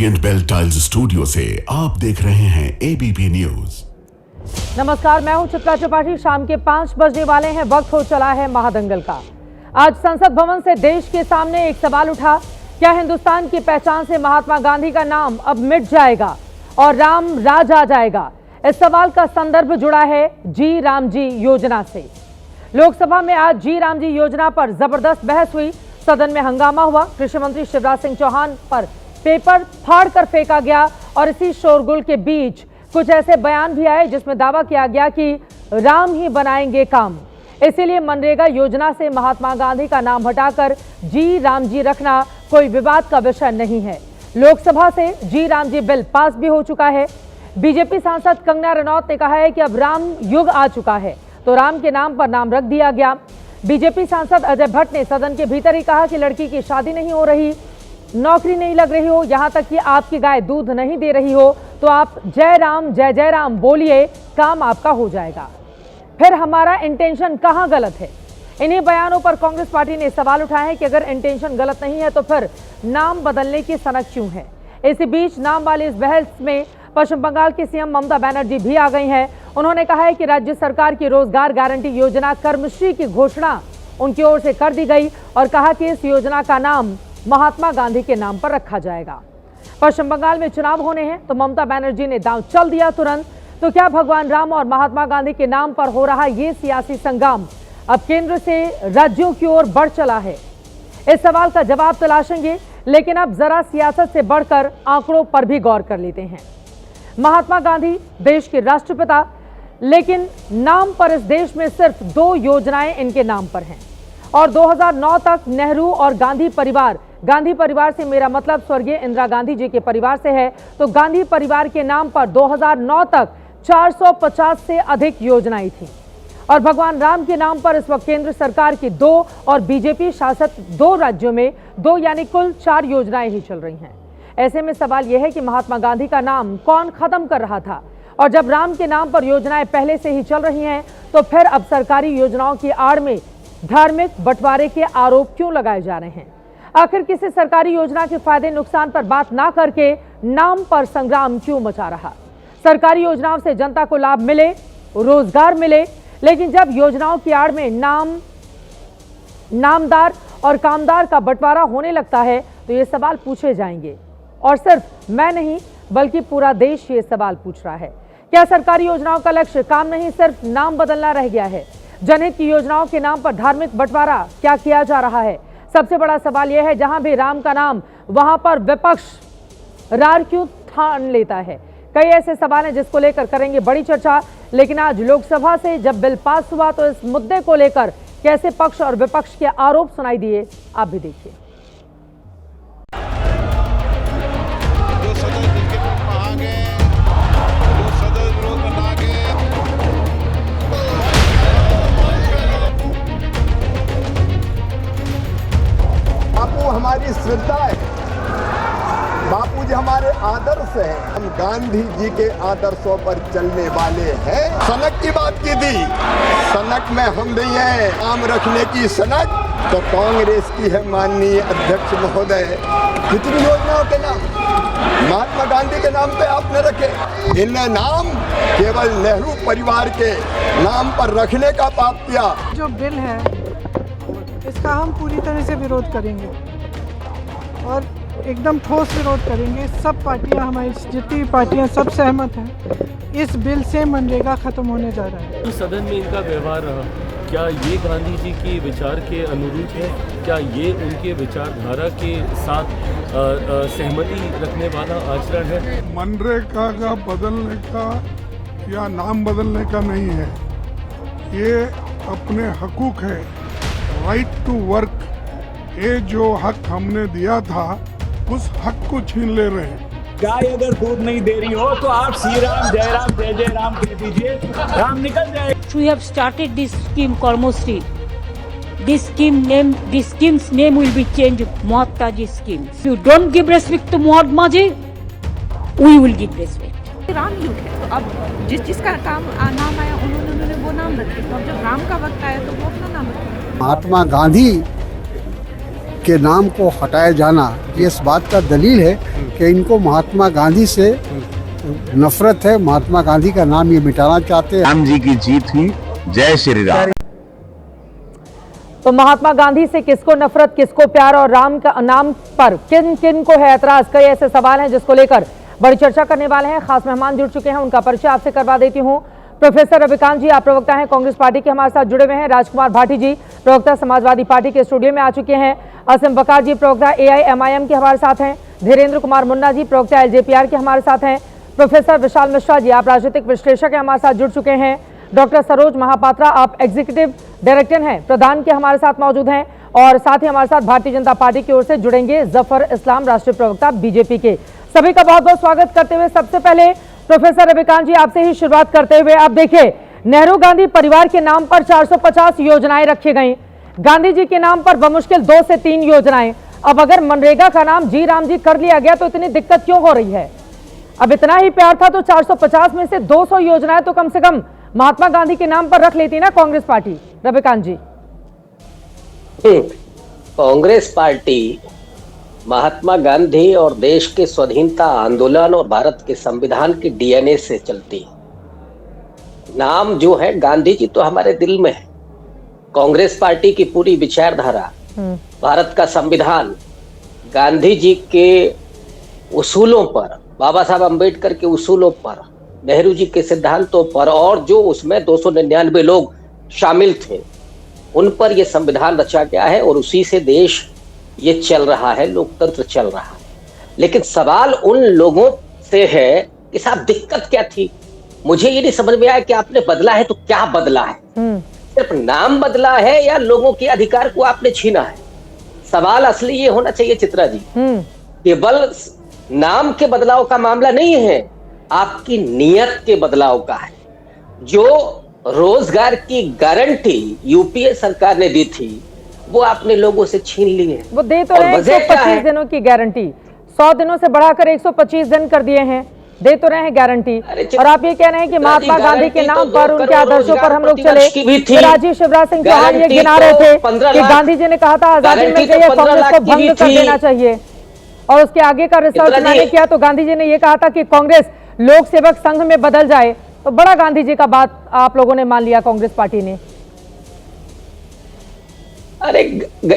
Orient bell tiles studio से आप देख रहे हैं एबीपी न्यूज। नमस्कार, मैं हूं चित्रा त्रिपाठी। शाम के 5 बजने वाले हैं, वक्त हो चला है महादंगल का। आज संसद भवन से देश के सामने एक सवाल उठा, क्या हिंदुस्तान की पहचान से महात्मा गांधी का नाम अब मिट जाएगा और राम राज आ जाएगा? इस सवाल का संदर्भ जुड़ा है जी राम जी योजना से। लोकसभा में आज जी राम जी योजना पर जबरदस्त बहस हुई, सदन में हंगामा हुआ। कृषि मंत्री शिवराज सिंह चौहान पर पेपर फाड़ कर फेंका गया और इसी शोरगुल के बीच कुछ ऐसे बयान भी आए जिसमें दावा किया गया कि राम ही बनाएंगे काम, इसीलिए मनरेगा योजना से महात्मा गांधी का नाम हटाकर जी राम जी रखना कोई विवाद का विषय नहीं है। लोकसभा से जी राम जी बिल पास भी हो चुका है। बीजेपी सांसद कंगना रनौत ने कहा है कि अब राम युग आ चुका है, तो राम के नाम पर नाम रख दिया गया। बीजेपी सांसद अजय भट्ट ने सदन के भीतर ही कहा कि लड़की की शादी नहीं हो रही, नौकरी नहीं लग रही हो, यहां तक कि आपकी गाय दूध नहीं दे रही हो, तो आप जय जय राम बोलिए, काम आपका हो जाएगा। फिर हमारा इंटेंशन कहां गलत है? इन्हीं बयानों पर कांग्रेस पार्टी ने सवाल उठाया है कि अगर इंटेंशन गलत नहीं है तो फिर नाम बदलने की सनक क्यों है? इसी बीच नाम वाली इस बहस में पश्चिम बंगाल की सीएम ममता बनर्जी भी आ गई हैं। उन्होंने कहा है कि राज्य सरकार की रोजगार गारंटी योजना कर्मश्री की घोषणा उनकी ओर से कर दी गई और कहा कि इस योजना का नाम महात्मा गांधी के नाम पर रखा जाएगा। पश्चिम बंगाल में चुनाव होने हैं तो ममता बनर्जी ने दांव चल दिया तुरंत। तो क्या भगवान राम और महात्मा गांधी के नाम पर हो रहा ये सियासी संग्राम अब केंद्र से राज्यों की ओर बढ़ चला है? इस सवाल का जवाब तलाशेंगे, लेकिन अब जरा सियासत से बढ़कर आंकड़ों पर भी गौर कर लेते हैं। महात्मा गांधी देश के राष्ट्रपिता, लेकिन नाम पर इस देश में सिर्फ 2 योजनाएं इनके नाम पर हैं और 2009 तक नेहरू और गांधी परिवार से मेरा मतलब स्वर्गीय इंदिरा गांधी जी के परिवार से है, तो गांधी परिवार के नाम पर 2009 तक 450 से अधिक योजनाएं थी और भगवान राम के नाम पर इस वक्त केंद्र सरकार की 2 और बीजेपी शासित 2 राज्यों में 2 यानी कुल 4 योजनाएं ही चल रही हैं। ऐसे में सवाल यह है कि महात्मा गांधी का नाम कौन खत्म कर रहा था? और जब राम के नाम पर योजनाएं पहले से ही चल रही हैं, तो फिर अब सरकारी योजनाओं की आड़ में धार्मिक बंटवारे के आरोप क्यों लगाए जा रहे हैं? आखिर किसी सरकारी योजना के फायदे नुकसान पर बात ना करके नाम पर संग्राम क्यों मचा रहा? सरकारी योजनाओं से जनता को लाभ मिले, रोजगार मिले, लेकिन जब योजनाओं की आड़ में नामदार और कामदार का बंटवारा होने लगता है तो ये सवाल पूछे जाएंगे। और सिर्फ मैं नहीं बल्कि पूरा देश ये सवाल पूछ रहा है। क्या सरकारी योजनाओं का लक्ष्य काम नहीं, सिर्फ नाम बदलना रह गया है? जनहित की योजनाओं के नाम पर धार्मिक बंटवारा क्या किया जा रहा है? सबसे बड़ा सवाल यह है, जहां भी राम का नाम वहां पर विपक्ष रार क्यों ठान लेता है? कई ऐसे सवाल हैं जिसको लेकर करेंगे बड़ी चर्चा, लेकिन आज लोकसभा से जब बिल पास हुआ तो इस मुद्दे को लेकर कैसे पक्ष और विपक्ष के आरोप सुनाई दिए, आप भी देखिए। बापू हमारी श्रद्धा है, बापू जी हमारे आदर्श हैं, हम गांधी जी के आदर्शों पर चलने वाले हैं। सनक की बात की थी, सनक में हम भी हैं। नाम रखने की सनक तो कांग्रेस की है माननीय अध्यक्ष महोदय। कितनी योजनाओं के नाम महात्मा गांधी के नाम पे आपने रखे, इन नाम केवल नेहरू परिवार के नाम पर रखने का पाप किया। जो बिल है इसका हम पूरी तरह से विरोध करेंगे और एकदम ठोस विरोध करेंगे। सब पार्टियां, हमारी जितनी पार्टियां सब सहमत हैं, इस बिल से मनरेगा खत्म होने जा रहा है। तो सदन में इनका व्यवहार रहा, क्या ये गांधी जी के विचार के अनुरूप है? क्या ये उनके विचारधारा के साथ सहमति रखने वाला आचरण है? मनरेगा का बदलने का या नाम बदलने का नहीं है, ये अपने हकूक है, राइट टू वर्क। ये जो हक हमने दिया था उस हक को छीन ले रहे हैं। गाय अगर दूध नहीं दे रही हो तो आप श्री राम जय राम कह दीजिए, राम निकल जाए। We have started this scheme Karmosri. This scheme's name will be changed Mahatma Ji scheme. If you don't give respect to Mahatma Ji, we will give respect. Ram युग है, तो अब जिसका नाम आया उन्होंने वो नाम रखे, तो अब जब राम का वक्त आया तो वो अपना नाम रखे। महात्मा गांधी के नाम को हटाया जाना ये इस बात का दलील है कि इनको महात्मा गांधी से नफरत है। महात्मा गांधी का नाम ये मिटाना चाहते हैं। राम जी की जीत हुई। जय श्री राम। तो महात्मा गांधी से किसको नफरत, किसको प्यार, और राम का नाम पर किन किन को है एतराज, कई ऐसे सवाल हैं जिसको लेकर बड़ी चर्चा करने वाले हैं। खास मेहमान जुड़ चुके हैं, उनका परिचय आपसे करवा देती हूं। प्रोफेसर रविकांत जी, आप प्रवक्ता हैं कांग्रेस पार्टी के, हमारे साथ जुड़े हुए हैं। राजकुमार भाटी जी, प्रवक्ता समाजवादी पार्टी के, स्टूडियो में आ चुके हैं। असीम बकार जी, प्रवक्ता AIMIM के, हमारे साथ हैं। धीरेन्द्र कुमार मुन्ना जी, प्रवक्ता LJPR के, हमारे साथ हैं। प्रोफेसर विशाल मिश्रा जी, आप राजनीतिक विश्लेषक हैं, हमारे साथ जुड़ चुके हैं। डॉक्टर सरोज महापात्रा, आप एग्जीक्यूटिव डायरेक्टर हैं प्रधान के, हमारे साथ मौजूद हैं। और साथ ही हमारे साथ भारतीय जनता पार्टी की ओर से जुड़ेंगे जफर इस्लाम, राष्ट्रीय प्रवक्ता BJP के। सभी का बहुत बहुत स्वागत करते हुए सबसे पहले प्रोफेसर रविकांत जी, आपसे ही शुरुआत करते हुए, आप देखिए नेहरू गांधी परिवार के नाम पर 450 योजनाएं रखी गई, गांधी जी के नाम पर बमुश्किल 2 से 3 योजनाएं। अब अगर मनरेगा का नाम जी राम जी कर लिया गया तो इतनी दिक्कत क्यों हो रही है? अब इतना ही प्यार था तो 450 में से 200 योजनाएं तो कम से कम महात्मा गांधी के नाम पर रख लेती ना कांग्रेस पार्टी। रविकांत जी, कांग्रेस पार्टी महात्मा गांधी और देश के स्वाधीनता आंदोलन और भारत के संविधान के DNA से चलती है। नाम जो है गांधी जी तो हमारे दिल में है। कांग्रेस पार्टी की पूरी विचारधारा, भारत का संविधान गांधी जी के उसूलों पर, बाबा साहब अंबेडकर के उसूलों पर, नेहरू जी के सिद्धांतों पर, और जो उसमें 299 लोग शामिल थे उन पर यह संविधान रचा गया है और उसी से देश ये चल रहा है, लोकतंत्र चल रहा है। लेकिन सवाल उन लोगों से है कि साहब दिक्कत क्या थी? मुझे ये नहीं समझ में आया कि आपने बदला है तो क्या बदला है? सिर्फ नाम बदला है या लोगों के अधिकार को आपने छीना है? सवाल असली ये होना चाहिए चित्रा जी, केवल नाम के बदलाव का मामला नहीं है, आपकी नियत के बदलाव का है। जो रोजगार की गारंटी UPA सरकार ने दी थी वो आपने लोगों से छीन ली है। वो दे तो रहे 125 दिनों की गारंटी, 100 दिनों से बढ़ाकर 125 दिन कर दिए हैं, दे तो रहे हैं गारंटी। और आप ये कह रहे हैं कि महात्मा गांधी के नाम पर, उनके आदर्शों पर हम लोग चले। राजीव शिवराज सिंह चौहान ये गिना रहे थे कि गांधी जी ने कहा था आजादी मिल गई है, कांग्रेस को भंग कर देना चाहिए। और उसके आगे का रिसर्च मैंने किया तो गांधी जी ने ये कहा था कि कांग्रेस लोक सेवक संघ में बदल जाए। तो बड़ा गांधी जी का बात आप लोगों ने मान लिया कांग्रेस पार्टी ने। अरे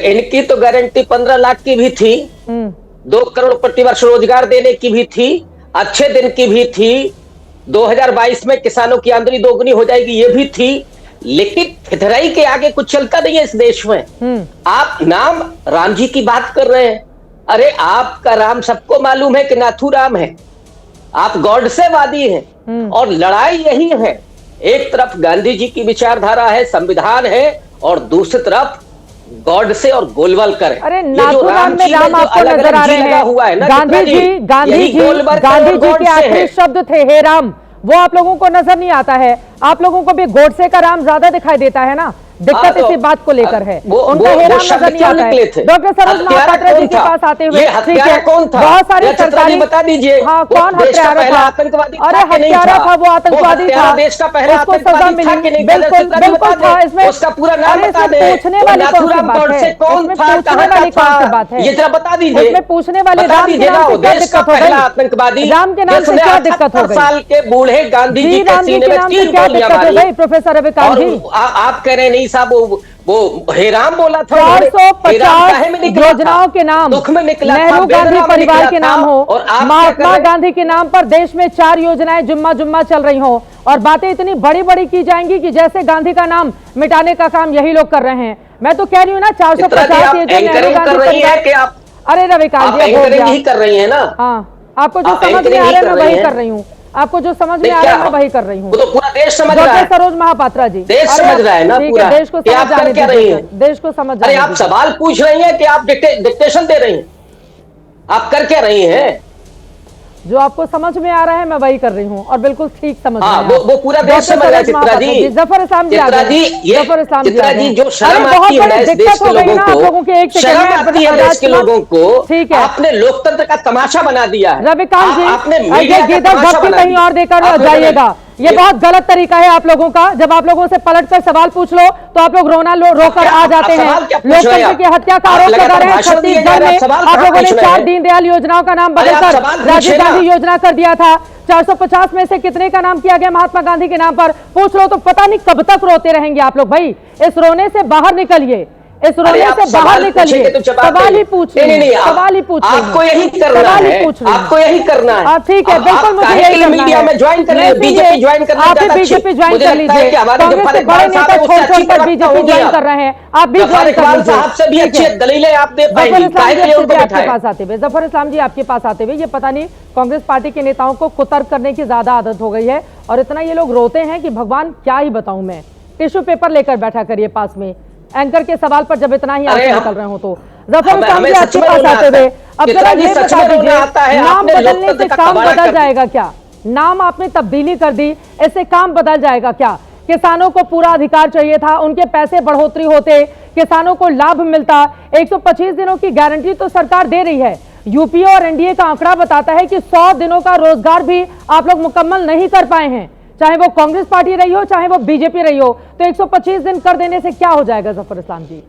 इनकी तो गारंटी 15 लाख की भी थी, 2 करोड़ प्रतिवर्ष रोजगार देने की भी थी, अच्छे दिन की भी थी, 2022 में किसानों की आमदनी दोगुनी हो जाएगी ये भी थी। लेकिन फितराई के आगे कुछ चलता नहीं है इस देश में। आप नाम राम जी की बात कर रहे हैं। अरे आपका राम सबको मालूम है कि नाथू राम है। आप गॉड से वादी हैं और लड़ाई यही है। एक तरफ गांधी जी की विचारधारा है, संविधान है, और दूसरी तरफ गॉड से और गोलवलकर है। अरे नाथूराम में राम आपको नजर आ रहे हैं। गांधी जी के आखिरी शब्द थे हे राम, वो आप लोगों को नजर नहीं आता है। आप लोगों को भी गोडसे का राम ज्यादा दिखाई देता है ना। दिक्कत इसी बात को लेकर है, उनका हे राम नजर नहीं आता है। डॉक्टर सरोज महापात्रा जी के पास आते हुए, ठीक है, बहुत सारी सरकारी, बता दीजिए, हाँ, कौन हत्यारा था? अरे हत्यारा था, वो आतंकवादी था, उसको सजा मिली, बिल्कुल बिल्कुल था। इसमें उसका पूरा नाम बता दें, पूछने वाली कौन सी बात है? कौन था, पूछने वाली कौन सी बात है? ये जरा बता दीजिए। इसमें पूछने वाले राम के नाम से क्या दिक्कत हो गई? आतंकवादी राम के नाम से क्या दिक्कत हो गई? साल के बूढ़े गांधी जी के सीने में 3 गोलियां मारी। प्रोफेसर रविकांत जी, आप कह रहे नहीं साहब वो हेराम बोला था। 450 योजनाओं के नाम नेहरू गांधी परिवार के नाम हो और महात्मा गांधी के नाम पर देश में 4 योजनाएं जुम्मा चल रही हो, और बातें इतनी बड़ी बड़ी की जाएंगी कि जैसे गांधी का नाम मिटाने का काम यही लोग कर रहे हैं। मैं तो कह रही हूँ ना 450 ये जो नेहरू गांधी परिवार। अरे रविकांत जी यही कर रही है ना। हाँ, आपको जो समझ में आ रहा है मैं वही कर रही हूँ, आपको जो समझ में आ रहा है मैं वही कर रही हूँ। वो तो पूरा देश समझ रहा है। सरोज महापात्रा जी, देश समझ रहा है ना पूरा। देश को समझ जाने दीजिए, देश को समझ जाने। अरे आप सवाल पूछ रही हैं कि आप डिक्टेशन दे रही हैं? आप कर क्या रही हैं? जो आपको समझ में आ रहा है मैं वही कर रही हूँ, और बिल्कुल ठीक समझ में आ रहा है। वो पूरा देश समझ रहा है चित्रा जी। जफर इस्लाम जी, जफर इस्लाम जी, जो शर्म आती है इस देश के लोगों को, शर्म आती है देश के लोगों को, ठीक है, आपने लोकतंत्र का तमाशा बना दिया है। रविकांत जी, ये गीता भक्ति कहीं और देकर जाइएगा। ये बहुत गलत तरीका है आप लोगों का। जब आप लोगों से पलट कर सवाल पूछ लो तो आप लोग रोकर आ जाते हैं। लोकतंत्र की हत्या का आरोप लगा रहे हैं। छत्तीसगढ़ में आप लोगों ने 4 दीनदयाल योजनाओं का नाम बदलकर राजीव गांधी योजना कर दिया था। 450 में से कितने का नाम किया गया महात्मा गांधी के नाम पर? पूछ लो तो पता नहीं कब तक रोते रहेंगे आप लोग। भाई इस रोने से बाहर निकलिए, इस रोने से बाहर निकलिए। सवाल ही पूछ रहे हैं, सवाल ही पूछ रहे हैं, आपको यही करना है, आपको यही करना है। ठीक है, बिल्कुल मुझे यही करना मीडिया में ज्वाइन कर लीजिए, बीजेपी ज्वाइन कर लीजिए। आप भी बीजेपी ज्वाइन कर लीजिए। कांग्रेस के बड़े नेता छोड़ कर बीजेपी ज्वाइन कर रहे हैं, आप भी ज्वाइन कर लीजिए। साहब से भी अच्छी दलीलें आप दे पाएंगे। आपके पास आते हुए जफर इस्लाम जी, आपके पास आते हुए, ये पता नहीं कांग्रेस पार्टी के नेताओं को कुतर्क करने की ज्यादा आदत हो गई है और इतना ये लोग रोते हैं कि भगवान क्या ही बताऊं मैं। टिश्यू पेपर लेकर बैठा करिए पास में, एंकर के सवाल पर जब इतना ही आंसू निकल रहे हो तो। जफर इस्लाम जी, आपके पास आते हुए अब जरा ये बता दीजिए, नाम बदलने से काम बदल जाएगा क्या? नाम आपने तब्दीली कर दी, इससे काम बदल जाएगा क्या? किसानों को पूरा अधिकार चाहिए था, उनके पैसे बढ़ोतरी होते, किसानों को लाभ मिलता। 125 दिनों की गारंटी तो सरकार दे रही है। यूपीए और एनडीए का आंकड़ा बताता है कि 100 दिनों का रोजगार भी आप लोग मुकम्मल नहीं कर पाए हैं, चाहे वो कांग्रेस पार्टी रही हो चाहे वो बीजेपी रही हो। तो 125 दिन कर देने से क्या हो जाएगा जफर इस्लाम जी?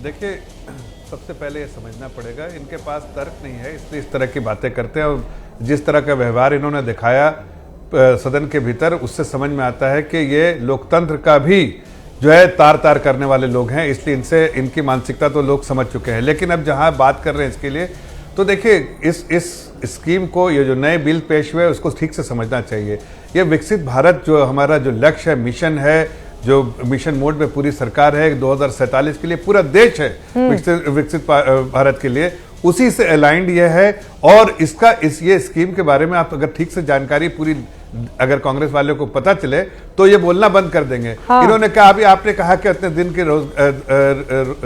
देखिए, सबसे पहले ये समझना पड़ेगा, इनके पास तर्क नहीं है इसलिए इस तरह की बातें करते हैं। और जिस तरह का व्यवहार इन्होंने दिखाया सदन के भीतर, उससे समझ में आता है कि ये लोकतंत्र का भी जो है तार तार करने वाले लोग हैं, इसलिए इनसे इनकी मानसिकता तो लोग समझ चुके हैं। लेकिन अब जहां बात कर रहे हैं इसके लिए, तो देखिए इस स्कीम को, ये जो नए बिल पेश हुए उसको ठीक से समझना चाहिए। ये विकसित भारत जो हमारा जो लक्ष्य है, मिशन है, जो मिशन मोड में पूरी सरकार है 2047 के लिए, पूरा देश है विकसित भारत के लिए, उसी से अलाइंड ये है। और इसका ये स्कीम के बारे में आप अगर ठीक से जानकारी पूरी अगर कांग्रेस वाले को पता चले तो ये बोलना बंद कर देंगे। हाँ। इन्होंने कहा, अभी आपने कहा कि इतने दिन के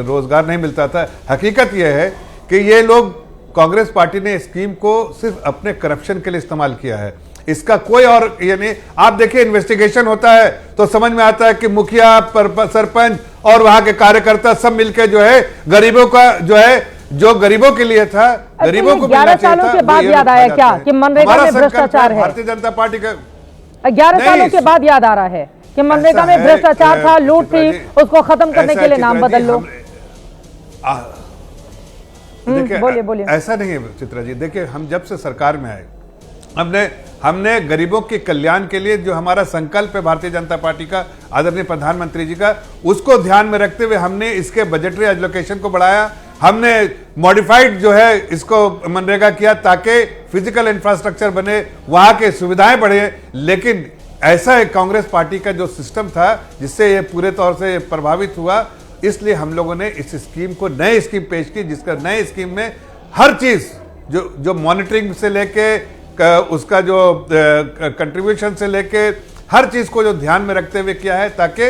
रोजगार नहीं मिलता था। हकीकत यह है कि ये लोग, कांग्रेस पार्टी ने स्कीम को सिर्फ अपने करप्शन के लिए इस्तेमाल किया है, इसका कोई और ये नहीं। आप देखिए, इन्वेस्टिगेशन होता है तो समझ में आता है कि मुखिया, सरपंच और वहां के कार्यकर्ता सब मिलकर जो है गरीबों का जो है, जो गरीबों के लिए था, गरीबों को 11 सालों के बाद याद आया क्या कि मनरेगा में भ्रष्टाचार है? भारतीय जनता पार्टी का 11 सालों के बाद याद आ रहा है कि मनरेगा में भ्रष्टाचार था, लूट थी, उसको खत्म करने के लिए नाम बदल लो। देखिए, बोलिए। ऐसा नहीं है चित्रा जी। देखिए, हम जब से सरकार में आए, हमने गरीबों के कल्याण के लिए जो हमारा संकल्प है भारतीय जनता पार्टी का, आदरणीय प्रधानमंत्री जी का, उसको ध्यान में रखते हुए हमने इसके बजटरी एलोकेशन को बढ़ाया। हमने मॉडिफाइड जो है इसको मनरेगा किया ताकि फिजिकल इंफ्रास्ट्रक्चर बने, वहां के सुविधाएं बढ़े। लेकिन ऐसा एक कांग्रेस पार्टी का जो सिस्टम था जिससे ये पूरे तौर से प्रभावित हुआ, इसलिए हम लोगों ने इस स्कीम को, नई स्कीम पेश की, जिसका नए स्कीम में हर चीज जो मॉनिटरिंग से लेके उसका जो कंट्रीब्यूशन से लेके हर चीज को जो ध्यान में रखते हुए किया है, ताकि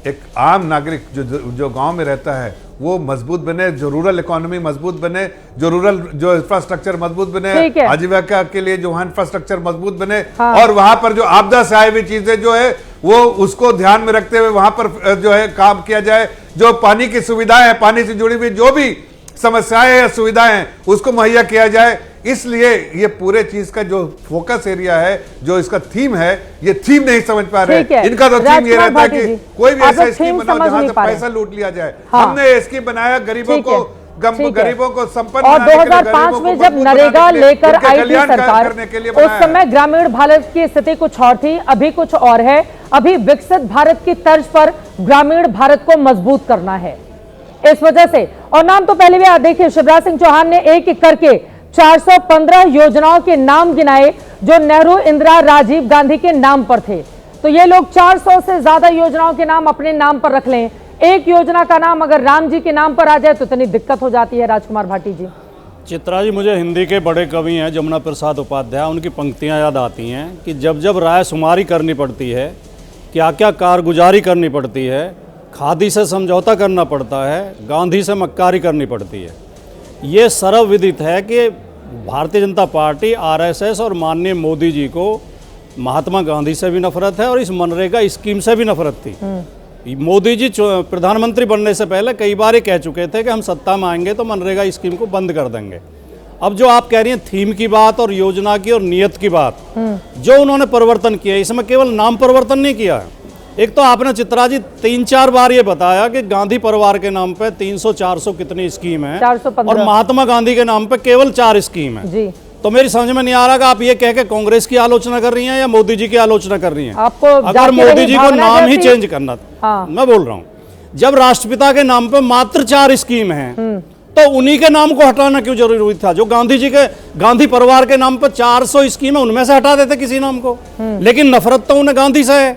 एक आम नागरिक जो गांव में रहता है वो मजबूत बने, जो रूरल इकोनॉमी मजबूत बने, जो रूरल जो इंफ्रास्ट्रक्चर मजबूत बने, आजीविका के लिए जो वहां इंफ्रास्ट्रक्चर मजबूत बने। हाँ। और वहां पर जो आपदा से आई हुई चीजें जो है वो उसको ध्यान में रखते हुए वहां पर जो है काम किया जाए। जो पानी की सुविधाएं हैं, पानी से जुड़ी हुई जो भी समस्याएं या सुविधाएं हैं, उसको मुहैया किया जाए। इसलिए ये पूरे चीज का जो फोकस एरिया है, जो इसका थीम है, ये थीम नहीं समझ पा रहे हैं। इनका तो थीम ये रहता है कि कोई भी ऐसा स्कीम बनाओ जहां से पैसा लूट लिया जाए। हाँ। हमने स्कीम बनाया गरीबों को संपन्न, और 2005 में जब नरेगा लेकर आई थी सरकार, उस समय ग्रामीण भारत की स्थिति कुछ और थी, अभी कुछ और है। अभी विकसित भारत की तर्ज पर ग्रामीण भारत को मजबूत करना है, इस वजह से। और नाम तो पहले भी देखिए, शिवराज सिंह चौहान ने एक एक करके 415 योजनाओं के नाम गिनाए जो नेहरू, इंदिरा, राजीव गांधी के नाम पर थे। तो ये लोग 400 से ज्यादा योजनाओं के नाम अपने नाम पर रख लें। एक योजना का नाम अगर राम जी के नाम पर आ जाए तो इतनी दिक्कत हो जाती है। राजकुमार भाटी जी। चित्रा जी, मुझे हिंदी के बड़े कवि हैं जमुना प्रसाद उपाध्याय, उनकी पंक्तियां याद आती हैं कि जब जब राय शुमारी करनी पड़ती है, क्या क्या कारगुजारी करनी पड़ती है, खादी से समझौता करना पड़ता है, गांधी से मक्कारी करनी पड़ती है। ये सर्वविदित है कि भारतीय जनता पार्टी, आरएसएस और माननीय मोदी जी को महात्मा गांधी से भी नफरत है और इस मनरेगा स्कीम से भी नफरत थी। मोदी जी प्रधानमंत्री बनने से पहले कई बार ये कह चुके थे कि हम सत्ता में आएंगे तो मनरेगा स्कीम को बंद कर देंगे। अब जो आप कह रही हैं थीम की बात और योजना की और नियत की बात, जो उन्होंने परिवर्तन किया, इसमें केवल नाम परिवर्तन नहीं किया है। एक तो आपने चित्रा जी 3-4 बार ये बताया कि गांधी परिवार के नाम पे 300-400 कितनी स्कीम है, 415 और महात्मा गांधी के नाम पे केवल 4 स्कीम है जी। तो मेरी समझ में नहीं आ रहा कि आप ये कह के कांग्रेस की आलोचना कर रही हैं या मोदी जी की आलोचना कर रही हैं। आपको अगर मोदी जी को नाम ही चेंज करना था, हाँ। मैं बोल रहा हूँ, जब राष्ट्रपिता के नाम पे मात्र 4 स्कीम है तो उन्हीं के नाम को हटाना क्यों जरूरी था? जो गांधी जी के, गांधी परिवार के नाम पर 400 स्कीम है, उनमें से हटा देते किसी नाम को। लेकिन नफरत तो उन्हें गांधी से है।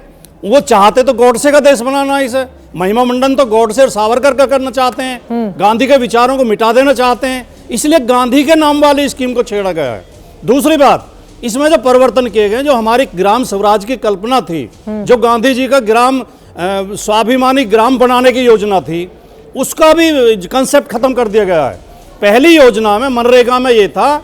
वो चाहते तो गॉडसे का देश बनाना, इसे महिमा मंडन तो गॉडसे और सावरकर का करना चाहते हैं, गांधी के विचारों को मिटा देना चाहते हैं, इसलिए गांधी के नाम वाली स्कीम को छेड़ा गया है। दूसरी बात, इसमें जो परिवर्तन किए गए, जो हमारी ग्राम स्वराज की कल्पना थी, जो गांधी जी का ग्राम स्वाभिमानी ग्राम बनाने की योजना थी, उसका भी कंसेप्ट खत्म कर दिया गया है। पहली योजना में, मनरेगा में, ये था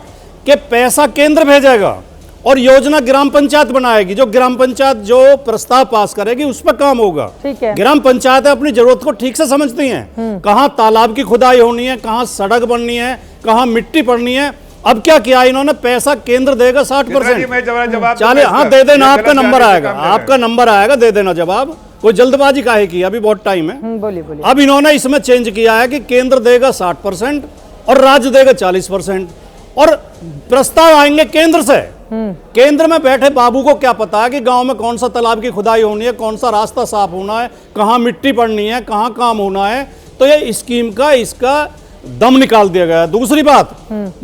कि पैसा केंद्र भेजेगा और योजना ग्राम पंचायत बनाएगी। जो ग्राम पंचायत जो प्रस्ताव पास करेगी उस पर काम होगा। ठीक है। ग्राम पंचायतें अपनी जरूरत को ठीक से समझती हैं, कहाँ तालाब की खुदाई होनी है, कहाँ सड़क बननी है, कहाँ मिट्टी पड़नी है। अब क्या किया इन्होंने? पैसा केंद्र देगा 60%। चलिए, हाँ दे देना, आपका नंबर आएगा, आपका नंबर आएगा, दे देना जवाब। कोई जल्दबाजी काहे की, अभी बहुत टाइम है। बोलिए बोलिए। अब इन्होंने इसमें चेंज किया है कि केंद्र देगा 60% और राज्य देगा 40%, और प्रस्ताव आएंगे केंद्र से। केंद्र में बैठे बाबू को क्या पता है कि गांव में कौन सा तालाब की खुदाई होनी है, कौन सा रास्ता साफ होना है, कहाँ मिट्टी पड़नी है, कहाँ काम होना है। तो ये स्कीम का, इसका दम निकाल दिया गया। दूसरी बात,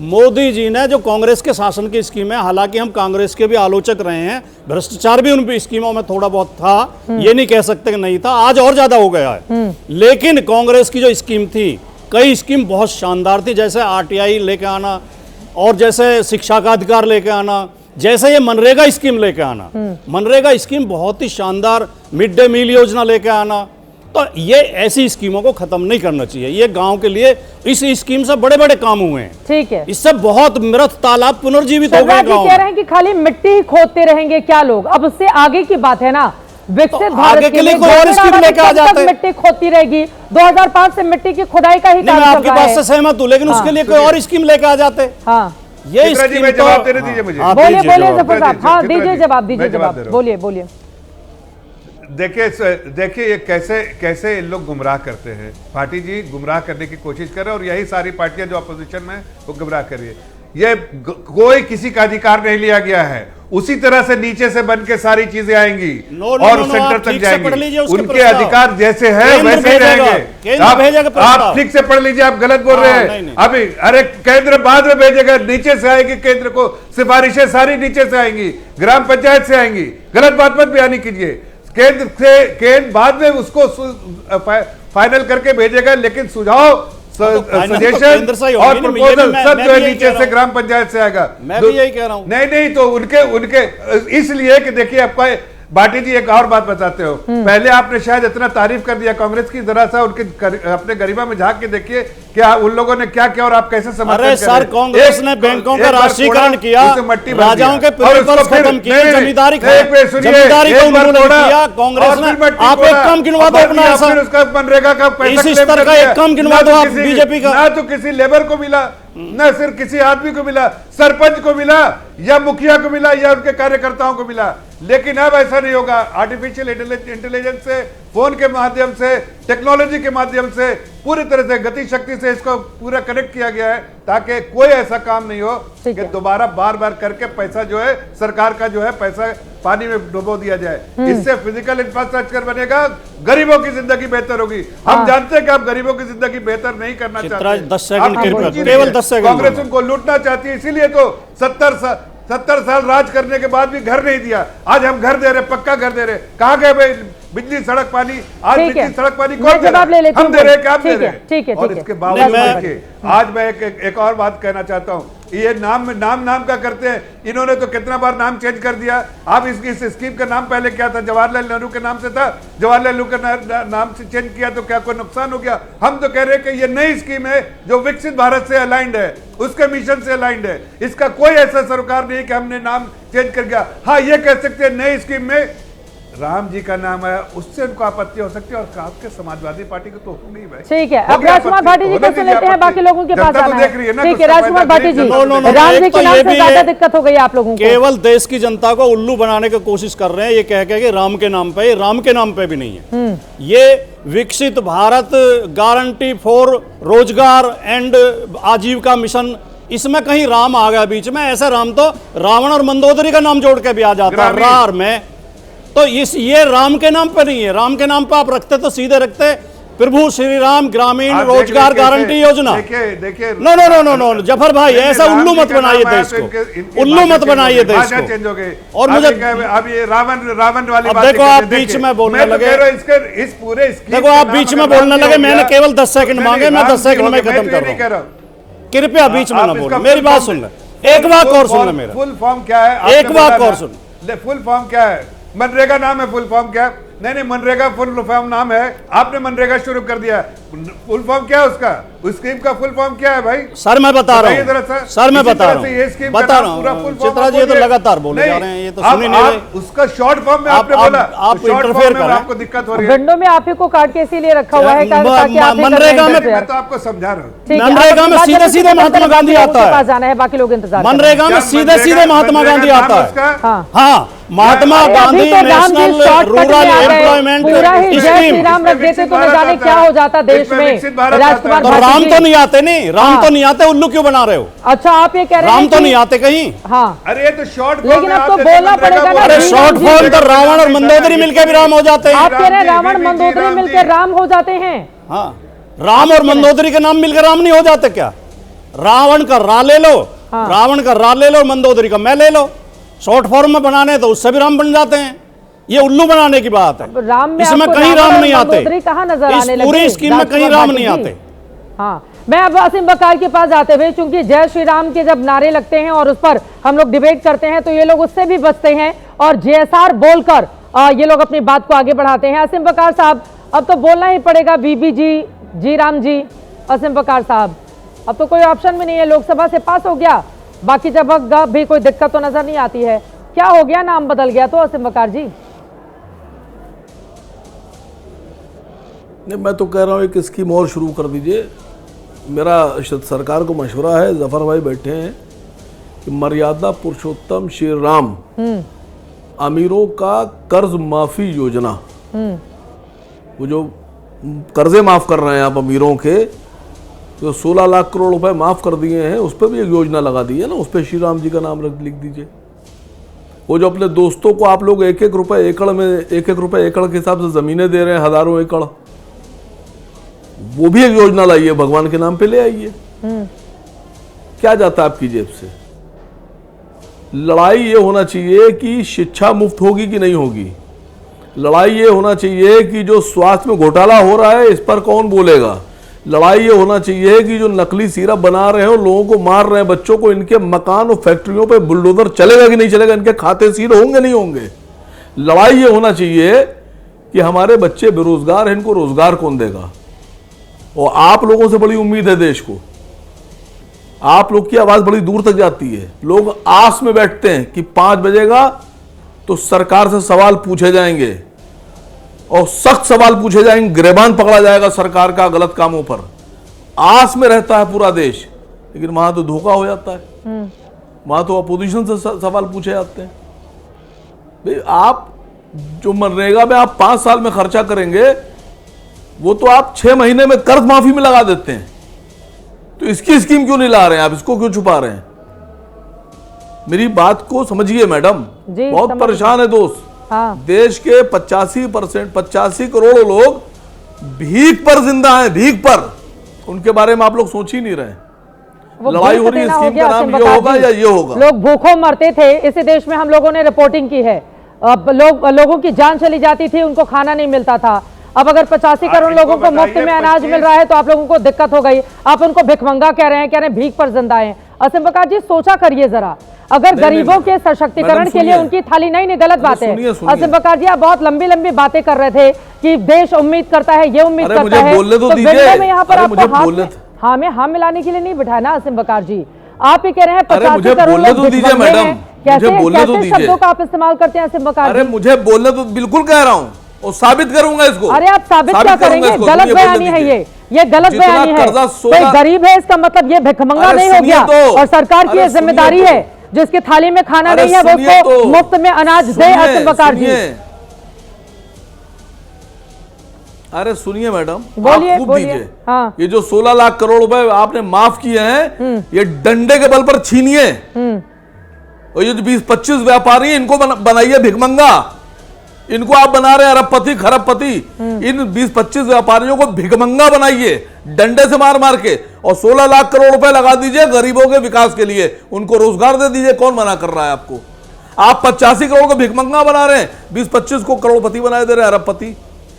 मोदी जी ने जो कांग्रेस के शासन की स्कीम है, हालांकि हम कांग्रेस के भी आलोचक रहे हैं, भ्रष्टाचार भी उन स्कीमों में थोड़ा बहुत था, ये नहीं कह सकते कि नहीं था, आज और ज्यादा हो गया है। लेकिन कांग्रेस की जो स्कीम थी, कई स्कीम बहुत शानदार थी, जैसे RTI लेके आना, और जैसे शिक्षा का अधिकार लेके आना, जैसे ये मनरेगा स्कीम लेके आना। मनरेगा स्कीम बहुत ही शानदार, मिड डे मील योजना लेके आना। तो ये ऐसी स्कीमों को खत्म नहीं करना चाहिए। ये गांव के लिए इस स्कीम से बड़े बड़े काम हुए हैं। ठीक है, इससे बहुत मृत तालाब पुनर्जीवित हो गए। कह रहे हैं कि खाली मिट्टी ही खोदते रहेंगे क्या लोग? अब उससे आगे की बात है ना, विकसित भारत के लिए कोई और स्कीम लेके आ जाते हैं। मिट्टी खोदती रहेगी, 2005 से मिट्टी की खुदाई का ही काम चल रहा है। आपकी बात से सहमत हूँ, लेकिन उसके लिए कोई और स्कीम लेके आ जाते। हाँ, ये स्कीम जवाब देने दीजिए मुझे। बोलिए बोलिए जफर साहब, हाँ दीजिए जवाब, दीजिए जवाब, बोलिए बोलिए। देखिए ये कैसे इन लोग गुमराह करते हैं। पार्टी जी गुमराह करने की कोशिश कर रहे हैं, और यही सारी पार्टियां जो अपोजिशन में वो गुमराह कर रही है। ये कोई किसी का अधिकार नहीं लिया गया है, उसी तरह से नीचे से बन के सारी चीजें आएंगी और सेंटर तक जाएंगी। उनके अधिकार जैसे है वैसे ही रहेंगे। आप ठीक से पढ़ लीजिए, आप गलत बोल रहे हैं अभी। अरे केंद्र बाद में भेजेगा, नीचे से आएगी केंद्र को, सिफारिशें सारी नीचे से आएंगी, ग्राम पंचायत से आएंगी। गलत बात मत बयानी कीजिए। केंद्र बाद में उसको फाइनल करके भेजेगा, लेकिन सुझाव, सजेशन और प्रपोजल सब जो है नीचे से ग्राम पंचायत से आएगा। मैं भी यही कह रहा हूं। नहीं तो उनके इसलिए कि देखिए, आपका बाटी जी एक और बात बताते हो। पहले आपने शायद इतना तारीफ कर दिया कांग्रेस की, जरा सा उनके अपने गरिमा में झांक के देखिए क्या उन लोगों ने क्या किया और आप कैसे समर्थन कर रहे हैं। सर, कांग्रेस ने बैंकों का राष्ट्रीयकरण किया, राजाओं के प्रिविलेज खत्म किए, जमींदारी को उन्होंने किया। कांग्रेस ने, आप एक काम गिनवा दो अपना, उसका मनरेगा का पैसा, इस स्तर का एक काम गिनवा दो आप बीजेपी का। ना तो किसी लेबर को मिला, न सिर्फ किसी आदमी को मिला, सरपंच को मिला या मुखिया को मिला या उनके कार्यकर्ताओं को मिला। लेकिन अब ऐसा नहीं होगा। आर्टिफिशियल इंटेलिजेंस से, फोन के माध्यम से, टेक्नोलॉजी के माध्यम से पूरी तरह से गति शक्ति से इसको पूरा कनेक्ट किया गया है, ताकि कोई ऐसा काम नहीं हो कि दोबारा बार बार करके पैसा जो है सरकार का जो है पैसा पानी में डुबो दिया जाए। इससे फिजिकल इंफ्रास्ट्रक्चर बनेगा, गरीबों की जिंदगी बेहतर होगी। हम जानते हैं कि आप गरीबों की जिंदगी बेहतर नहीं करना चाहते। 10 सेकंड, केवल 10 सेकंड। कांग्रेस उनको लूटना चाहती है, इसीलिए तो 70 साल राज करने के बाद भी घर नहीं दिया। आज हम घर दे रहे, पक्का घर दे रहे। कहाँ गए भाई बिजली, सड़क, पानी? आज बिजली, सड़क, पानी कौन दे रहा है? हम दे रहे हैं, क्या आप दे रहे हैं? ठीक है। और इसके बावजूद आज मैं एक और बात कहना चाहता हूँ। ये नाम का करते हैं। इन्होंने तो कितना बार नाम चेंज कर दिया। आप इस स्कीम का नाम पहले क्या था? जवाहरलाल नेहरू के नाम से था। जवाहरलाल नेहरू का नाम से चेंज किया तो क्या कोई नुकसान हो गया? हम तो कह रहे हैं कि ये नई स्कीम है जो विकसित भारत से अलाइंड है, उसके मिशन से अलाइंड है। इसका कोई ऐसा सरकार नहीं कि हमने नाम चेंज कर दिया। हाँ, ये कह सकते हैं नई स्कीम में राम जी का नाम है, उससे उनको आपत्ति हो सकती है, और आपके समाजवादी पार्टी को तो नहीं भाई। ठीक है, अब राजकुमार भाटी जी को सुन लेते हैं, बाकी लोगों के पास आना है। ठीक है राजकुमार भाटी जी, राम जी के नाम से ज्यादा दिक्कत हो गई आप लोगों को। केवल देश की जनता को उल्लू बनाने की कोशिश कर रहे हैं, ये कह के कि राम के नाम पे, राम के नाम पे भी नहीं है। ये विकसित भारत गारंटी फॉर रोजगार एंड आजीविका मिशन, इसमें कहीं राम आ गया बीच में। ऐसा राम तो रावण और मंदोदरी का नाम जोड़ के भी आ जाता है रार में, तो ये राम के नाम पे नहीं है। राम के नाम पे आप रखते तो सीधे रखते प्रभु श्री राम ग्रामीण रोजगार गारंटी योजना। देखिए no no no no no Zafar भाई, ऐसा उल्लू मत बनाइए देश को, उल्लू मत बनाइए देश को। चेंज हो गई और मुझे अब ये रावण वाली बात देखो, आप बीच में बोलने लगे, इस पूरे देखो आप बीच में बोलने लगे, मैंने केवल 10 सेकंड मांगे, मैं 10 सेकंड में खत्म कर रहा हूँ। कृपया बीच में ना बोलो, मेरी बात सुन ले, एक वाक और सुन ले मेरा। फुल फॉर्म क्या है? एक वाक और सुन। फुल फॉर्म क्या है? मनरेगा नाम है, फुल फॉर्म क्या है? नहीं, मनरेगा फुल फॉर्म नाम है, आपने मनरेगा शुरू कर दिया। फुल फॉर्म क्या है उसका? उस स्कीम का फुल फॉर्म क्या है भाई? सर मैं बता रहा हूँ, सर मैं बता रहा हूँ, चित्रा जी तो लगातार बोले जा रहे हैं, ये तो सुन ही नहीं रहे। उसका शॉर्ट फॉर्म में आपने बोला, आप इंटरफेयर कर रहे हैं, आपको दिक्कत हो रही है। विंडो में आप ही को काट के इसीलिए रखा हुआ है मनरेगा में, मैं तो आपको समझा रहा हूँ। मनरेगा में सीधे सीधे महात्मा गांधी आता है, जाना है, बाकी लोग इंतजार। मनरेगा में सीधे सीधे महात्मा गांधी आता है। हाँ, Mahatma Gandhi national rural employment scheme. Ram रख देते तो न जाने क्या हो जाता देश में। राजकुमार तो राम तो नहीं आते, नहीं राम तो नहीं आते, उल्लू क्यों बना रहे हो? अच्छा आप ये कह रहे हैं राम तो नहीं आते कहीं? हाँ, अरे ये तो शॉर्ट, लेकिन अब तो बोलना पड़ेगा ना। अरे शॉर्ट फॉर्म तो रावण और मंदोदरी मिलकर भी राम हो जाते हैं। आप कह रहे हैं रावण मंदोदरी मिलकर राम हो जाते हैं? हाँ, राम और मंदोदरी के नाम मिलकर राम नहीं हो जाते क्या? रावण का रा ले लो, रावण का रा ले लो, मंदोदरी का मैं ले लो, शॉर्ट फॉर्म में बनाने तो उससे भी राम बन जाते हैं। ये उल्लू बनाने की बात है, राम में इसमें कहीं राम नहीं आते, कहाँ नजर आने लगे? पूरी स्कीम में कहीं राम नहीं आते। हाँ, मैं अब असीम बकार के पास जाते हुए, चूंकि जय श्री राम के जब नारे लगते हैं और उस पर हम लोग डिबेट करते हैं तो ये लोग उससे भी बचते हैं और JSR बोलकर ये लोग अपनी बात को आगे बढ़ाते हैं। असीम बकार साहब, अब तो बोलना ही पड़ेगा बीबी जी, जी राम जी। असीम बकार साहब, अब तो कोई ऑप्शन भी नहीं है, लोकसभा से पास हो गया, बाकी जब भी कोई दिक्कत तो नजर नहीं आती है। क्या हो गया, नाम बदल गया तो असीम बकार जी? नहीं, मैं तो कह रहा हूँ एक स्कीम और शुरू कर दीजिए। मेरा सरकार को मशवरा है, जफर भाई बैठे हैं, कि मर्यादा पुरुषोत्तम श्री राम अमीरों का कर्ज माफी योजना, वो जो कर्जे माफ कर रहे हैं आप अमीरों के, जो 16 लाख करोड़ रुपए माफ कर दिए हैं, उस पर भी एक योजना लगा दी है ना, उस पर श्री राम जी का नाम लिख दीजिए। वो जो अपने दोस्तों को आप लोग 1-1 रुपए एकड़ में, 1-1 रुपए एकड़ के हिसाब से जमीनें दे रहे हैं, हजारों एकड़, वो भी एक योजना लाइए, भगवान के नाम पे ले आइए। क्या जाता है आपकी जेब से? लड़ाई ये होना चाहिए कि शिक्षा मुफ्त होगी कि नहीं होगी। लड़ाई ये होना चाहिए कि जो स्वास्थ्य में घोटाला हो रहा है इस पर कौन बोलेगा। लड़ाई ये होना चाहिए कि जो नकली सिरप बना रहे हो, लोगों को मार रहे हैं, बच्चों को, इनके मकान और फैक्ट्रियों पे बुलडोजर चलेगा कि नहीं चलेगा, इनके खाते सील होंगे नहीं होंगे। लड़ाई ये होना चाहिए कि हमारे बच्चे बेरोजगार हैं, इनको रोजगार कौन देगा। और आप लोगों से बड़ी उम्मीद है देश को, आप लोग की आवाज बड़ी दूर तक जाती है। लोग आस में बैठते हैं कि 5 बजेगा तो सरकार से सवाल पूछे जाएंगे और सख्त सवाल पूछे जाएंगे, गिरबान पकड़ा जाएगा सरकार का गलत कामों पर। आस में रहता है पूरा देश, लेकिन वहां तो धोखा हो जाता है, वहां तो अपोजिशन से सवाल पूछे जाते हैं। भाई आप जो मनरेगा में आप 5 साल में खर्चा करेंगे, वो तो आप 6 महीने में कर्ज माफी में लगा देते हैं। तो इसकी स्कीम क्यों नहीं ला रहे हैं आप, इसको क्यों छुपा रहे हैं? मेरी बात को समझिए मैडम, बहुत परेशान है दोस्त। हाँ। देश के 85 करोड़ लोग भीख पर जिंदा हैं, भीख पर। उनके बारे में आप लोग सोच ही नहीं रहे। लड़ाई हो रही है, स्कीम का नाम ये होगा या ये होगा। लोग भूखों मरते थे इसी देश में, हम लोगों ने रिपोर्टिंग की है। लोगों की जान चली जाती थी, उनको खाना नहीं मिलता था। अब अगर 85 करोड़ लोगों को मुफ्त में अनाज मिल रहा है तो आप लोगों को दिक्कत हो गई। आप उनको भिखमंगा कह रहे हैं, भीख पर जिंदा है। असीम बकार जी, सोचा करिए जरा, अगर गरीबों के सशक्तिकरण के लिए उनकी थाली नहीं, गलत बात है। असीम बकार जी, आप बहुत लंबी लंबी बातें कर रहे थे कि देश उम्मीद करता है, ये उम्मीद करता है, तो विंडो में यहाँ पर आपको हाँ मिलाने के लिए नहीं बिठाया ना असीम बकार जी। आप ही कह रहे हैं 85 करोड़ लोग भिखमंगे हैं, कैसे बोलने तो कैसे शब्दों का आप इस्तेमाल करते हैं असीम बकार? अरे मुझे बोलने तो बिल्कुल कह रहा हूँ और साबित करूंगा इसको। अरे आप साबित क्या करेंगे? गलत बयानी है ये गलत बयानी है। कोई गरीब है इसका मतलब ये भिखमंगा नहीं हो गया। और सरकार की ये जिम्मेदारी है जिसकी थाली में खाना नहीं है वो उसको मुफ्त में अनाज दे। असीम बकार जी अरे सुनिए मैडम, बोलिए बोलिए। हाँ। ये जो 16 लाख करोड़ रुपए आपने माफ किए हैं ये डंडे के बल पर छीनिए। और ये जो 20-25 व्यापारी इनको बनाइए भिखमंगा। इनको आप बना रहे हैं अरबपति खरबपति। इन 20-25 व्यापारियों को भिखमंगा बनाइए डंडे से मार मार के और 16 लाख करोड़ रुपए लगा दीजिए गरीबों के विकास के लिए। उनको रोजगार दे दीजिए। कौन मना कर रहा है आपको? आप 85 करोड़ को भिखमंगा बना रहे हैं, 20-25 को करोड़पति बना दे रहे हैं अरबपति।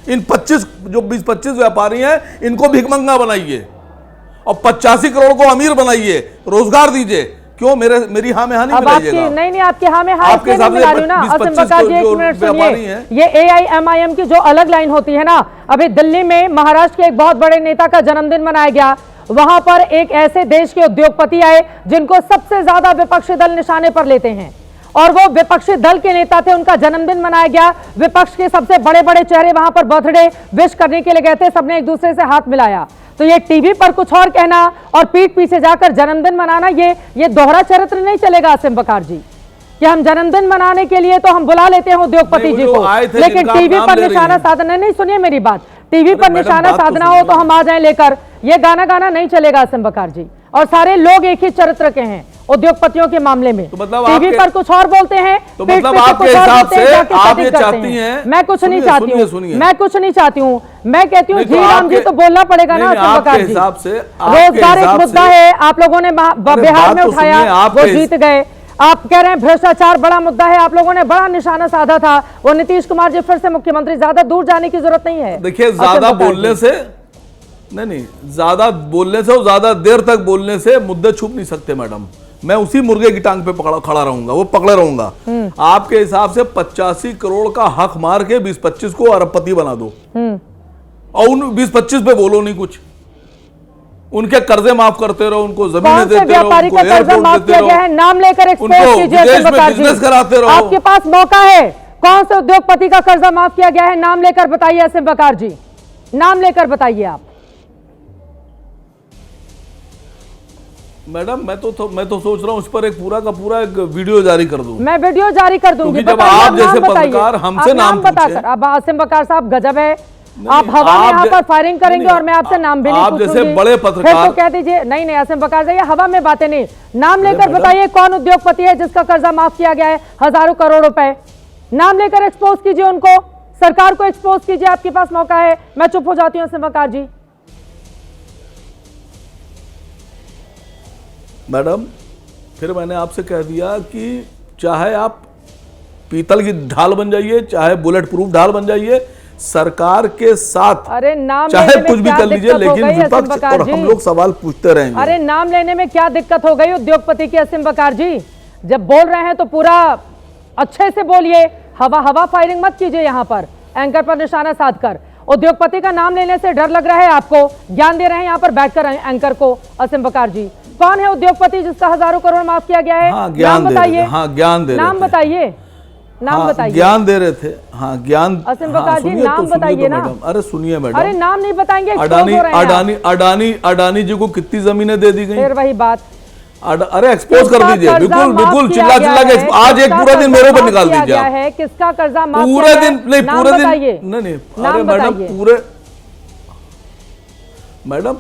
इन 20-25 व्यापारी हैं इनको भिखमंगा बनाइए और 85 करोड़ को अमीर बनाइए, रोजगार दीजिए। क्यों मेरी हाँ में हाँ नहीं मिलाइएगा? नहीं आपके हाँ में हाँ इसलिए नहीं मिला रही हूं ना। असीम बकार जी 1 मिनट सुनिए। ये AIMIM की जो अलग लाइन होती है ना, अभी दिल्ली में महाराष्ट्र के एक बहुत बड़े नेता का जन्मदिन मनाया गया। वहां पर एक ऐसे देश के उद्योगपति आए जिनको सबसे ज्यादा विपक्षी दल निशाने पर लेते हैं और वो विपक्षी दल के नेता थे। उनका जन्मदिन मनाया गया। विपक्ष के सबसे बड़े बड़े चेहरे वहां पर बर्थडे विश करने के लिए गए थे। सबने एक दूसरे से हाथ मिलाया। तो ये टीवी पर कुछ और कहना और पीठ पीछे जाकर जन्मदिन मनाना, ये दोहरा चरित्र नहीं चलेगा असीम बकार जी। कि हम जन्मदिन मनाने के लिए तो हम बुला लेते हैं उद्योगपति जी को, लेकिन टीवी पर निशाना साधना नहीं। सुनिए मेरी बात, टीवी पर निशाना साधना हो तो हम आ जाए लेकर। ये गाना नहीं चलेगा असीम बकार जी। और सारे लोग एक ही चरित्र के हैं उद्योगपतियों के मामले में। तो मतलब टीवी पर कुछ और बोलते हैं, तो मतलब आपके हिसाब से आप ये चाहती हैं? मैं कुछ नहीं चाहती हूँ, मैं कुछ नहीं चाहती हूँ। मैं कहती हूँ जी राम जी तो बोलना पड़ेगा ना असीम बकार जी। रोजगार एक मुद्दा है, आप लोगों ने बिहार में उठाया, वो जीत गए। आप कह रहे हैं भ्रष्टाचार बड़ा मुद्दा है, आप लोगों ने बड़ा निशाना साधा था। वो नीतीश कुमार जी फिर से मुख्यमंत्री, ज्यादा दूर जाने की जरूरत नहीं है। देखिए ज्यादा बोलने से नहीं, ज्यादा बोलने से और ज्यादा देर तक बोलने से मुद्दे छुप नहीं सकते मैडम। मैं उसी मुर्गे की टांग पे खड़ा रहूंगा, वो पकड़े रहूंगा। आपके हिसाब से 85 करोड़ का हक मार के 20-25 को अरबपति बना दो और उन 20-25 पे बोलो नहीं कुछ। उनके कर्जे माफ करते रहो, उनको जमीनें देते रहो, उनको एयरपोर्ट देते रहो, नाम लेकर उनको विदेश में बिजनेस कराते रहो। आपके पास मौका है। कौन से उद्योगपति का कर्जा माफ किया गया है? नाम लेकर बताइए असीम बकार जी, नाम लेकर बताइए आप। मैडम मैं तो सोच रहा हूँ उस पर एक पूरा का पूरा एक वीडियो जारी कर दूं। मैं वीडियो जारी कर दूंगी। जब आप जैसे पत्रकार हमसे नाम बताकर, अब असीम बकार साहब गजब है, आप हवा में यहाँ पर फायरिंग करेंगे और मैं आपसे नाम भी नहीं पूछूंगी। आप जैसे बड़े पत्रकार तो कह दीजिए नहीं असीम बकार साहब, ये हवा में बातें नहीं। नाम लेकर बताइए कौन उद्योगपति है जिसका कर्जा माफ किया गया है हजारों करोड़ रुपए। नाम लेकर एक्सपोज कीजिए उनको, सरकार को एक्सपोज कीजिए, आपके पास मौका है। मैं चुप हो जाती हूँ असीम बकार जी। मैडम फिर मैंने आपसे कह दिया कि चाहे आप पीतल की ढाल बन जाइए, चाहे बुलेट प्रूफ ढाल बन जाइए, सरकार के साथ अरे नाम चाहे कुछ भी कर लीजिए, लेकिन विपक्ष और हम लोग सवाल पूछते रहेंगे। अरे नाम लेने में क्या दिक्कत हो गई उद्योगपति की असीम बकार जी? जब बोल रहे हैं तो पूरा अच्छे से बोलिए, हवा फायरिंग मत कीजिए यहाँ पर एंकर पर निशाना साधकर। उद्योगपति का नाम लेने से डर लग रहा है आपको, ज्ञान दे रहे हैं यहाँ पर बैठकर एंकर को असीम बकार जी। कौन है उद्योगपति जिसका हजारों करोड़ माफ किया गया है? नाम बताइए। ज्ञान दे नाम बताइए, नाम बताइए। ज्ञान दे रहे थे। ज्ञान असीम बकार जी नाम बताइए ना। अरे सुनिए मैडम, अरे नाम नहीं बताएंगे। अडानी जी को कितनी जमीनें दे दी गई? फिर वही बात। अरे एक्सपोज कर दीजिए, बिल्कुल चिल्ला के आज एक पूरा दिन मेरे ऊपर निकाल दीजिए आप। किसका कर्जा माफ पूरे दिन नहीं, पूरे दिन नहीं। अरे मैडम पूरे मैडम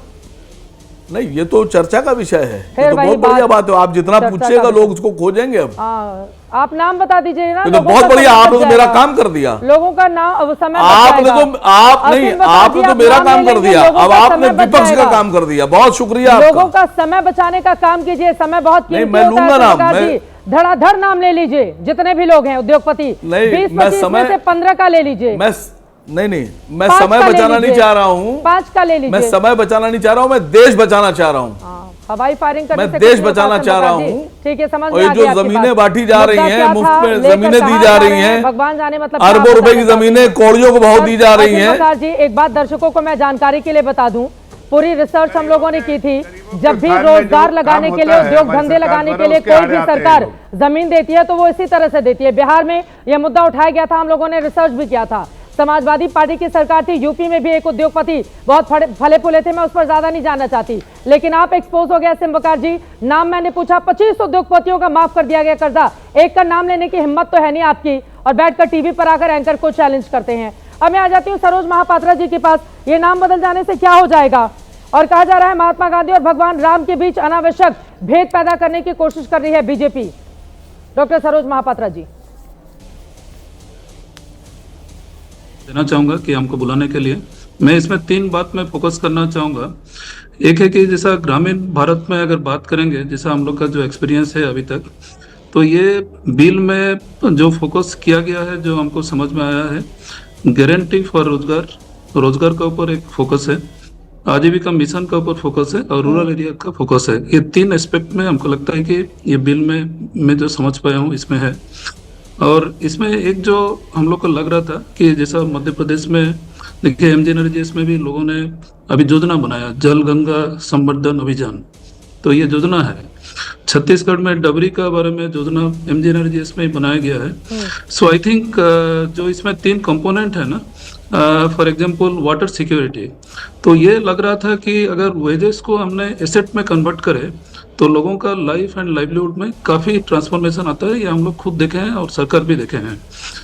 नहीं, ये तो चर्चा का विषय है, ये तो बहुत बढ़िया बात है। आप जितना पूछिएगा लोग उसको खोजेंगे। अब आप नाम बता दीजिए ना। तो बहुत बढ़िया, आपने तो मेरा काम कर दिया। लोगों का नाम समय आपने तो मेरा काम कर दिया, अब आपने विपक्ष का काम कर दिया। बहुत शुक्रिया। लोगों का समय बचाने का काम कीजिए, समय बहुत कीमती मैं लूंगा नाम, धड़ाधड़ नाम ले लीजिए जितने भी लोग हैं उद्योगपति। 20-25 में से 15 का ले लीजिए। नहीं, मैं समय बचाना नहीं चाह रहा हूँ। 5 का ले लीजिए। मैं समय बचाना नहीं चाह रहा हूँ, मैं देश बचाना चाह रहा हूँ। हवाई फायरिंग करने मैं देश बचाना चाह रहा हूँ। ठीक है, समझ में आ गया। जो जमीनें बांटी जा रही हैं, मुफ्त में जमीनें दी जा रही हैं, भगवान जाने मतलब अरबों रुपए की जमीनें कौड़ियों को भाव दी जा रही हैं। जी एक बात दर्शकों को मैं जानकारी के लिए बता दूं पूरी रिसर्च हम लोगों ने की थी। जब भी रोजगार लगाने के लिए, उद्योग धंधे लगाने के लिए कोई भी सरकार जमीन देती है तो वो इसी तरह से देती है। बिहार में यह मुद्दा उठाया गया था, हम लोगों ने रिसर्च भी किया था। समाजवादी पार्टी की सरकार थी, यूपी में भी एक उद्योगपति बहुत फले फूले थे, मैं उस पर ज्यादा नहीं जानना चाहती, लेकिन आप एक्सपोज हो गया सिम वकार जी। नाम मैंने पूछा, 25 उद्योगपतियों का माफ कर दिया गया कर्जा, एक का नाम लेने की हिम्मत तो है नहीं आपकी, और बैठकर टीवी पर आकर एंकर को चैलेंज करते हैं। अब मैं आ जाती हूँ सरोज महापात्रा जी के पास। ये नाम बदल जाने से क्या हो जाएगा? और कहा जा रहा है महात्मा गांधी और भगवान राम के बीच अनावश्यक भेद पैदा करने की कोशिश कर रही है बीजेपी। डॉक्टर सरोज महापात्रा जी। देना चाहूंगा कि हमको बुलाने के लिए। मैं इसमें 3 बात में फोकस करना चाहूंगा। एक है कि जैसा ग्रामीण भारत में अगर बात करेंगे, जैसा हम लोग का जो एक्सपीरियंस है अभी तक, तो ये बिल में जो फोकस किया गया है, जो हमको समझ में आया है, गारंटी फॉर रोजगार का ऊपर एक फोकस है, आजीविका मिशन का ऊपर फोकस है और रूरल एरिया का फोकस है। ये 3 एस्पेक्ट में हमको लगता है कि ये बिल में मैं जो समझ पाया हूँ इसमें है। और इसमें एक जो हम लोग को लग रहा था कि जैसा मध्य प्रदेश में देखिए MGNRGS में भी लोगों ने अभी योजना बनाया, जल गंगा संवर्धन अभियान, तो ये योजना है। छत्तीसगढ़ में डबरी का बारे में योजना MGNRGS में बनाया गया है। सो आई थिंक जो इसमें 3 कंपोनेंट है ना, फॉर एग्जांपल वाटर सिक्योरिटी, तो ये लग रहा था कि अगर वेजेस को हमने एसेट में कन्वर्ट करें तो लोगों का लाइफ एंड लाइवलीहुड में काफ़ी ट्रांसफॉर्मेशन आता है। ये हम लोग खुद देखे हैं और सरकार भी देखे हैं,